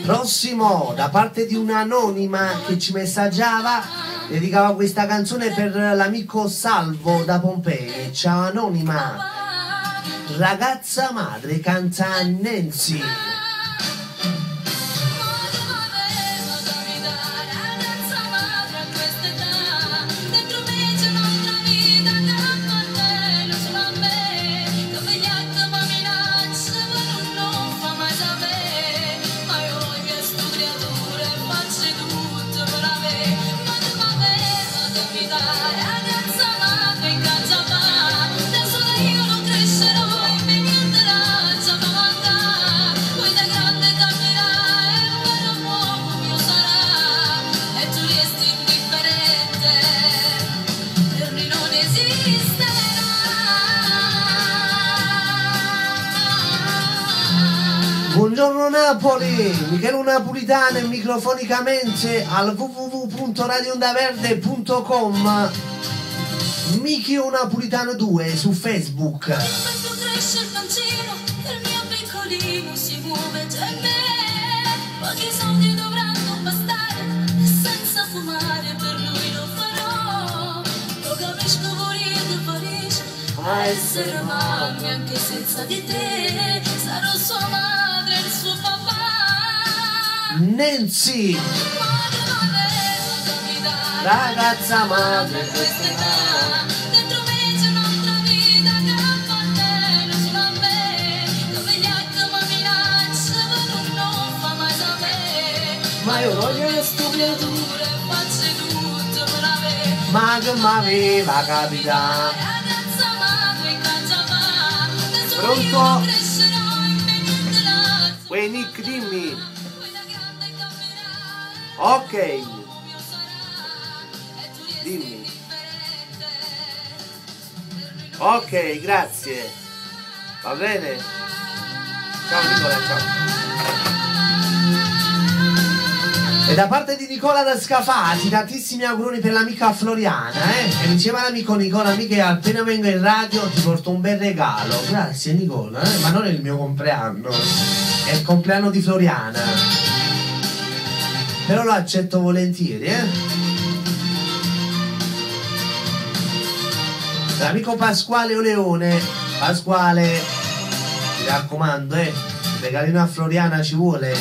Prossimo, da parte di un'anonima che ci messaggiava, dedicava questa canzone per l'amico Salvo da Pompei. Ciao anonima, ragazza madre, canta Nancy. Buongiorno Napoli, Michele Napolitano e microfonicamente al www.radioondaverde.com. Michio Napolitano 2 su Facebook. Cresce il pancino del mio piccolino, si muove già in me. Pochi soldi dovranno bastare e senza fumare per lui lo farò. Lo capisco, vorrei a essere mamma anche senza di te. Sarò sua madre, il suo papà. Nancy, ragazza madre, questa età. Dentro me c'è un'altra vita che appartiene solo a me. Dove gli altri mi minacciano, non fa mai sapere. ma io voglio le studiature faccio tutto per avere. ma che m'aveva capitato. Ragazza madre in casa va. Pronto? Crescerò in me niente la. Uè Nick, dimmi. Poi da grande camminerai. Ok, Mio sarà. E tu riesci dimmi. indifferente. Ok, grazie. Va bene? Ciao Nicola, ciao. E da parte di Nicola da Scafati, tantissimi auguri per l'amica Floriana, E diceva l'amico Nicola, mica appena vengo in radio ti porto un bel regalo. Grazie Nicola, Ma non è il mio compleanno, è il compleanno di Floriana. Però lo accetto volentieri, L'amico Pasquale Oleone. Pasquale, mi raccomando, regalino a Floriana ci vuole.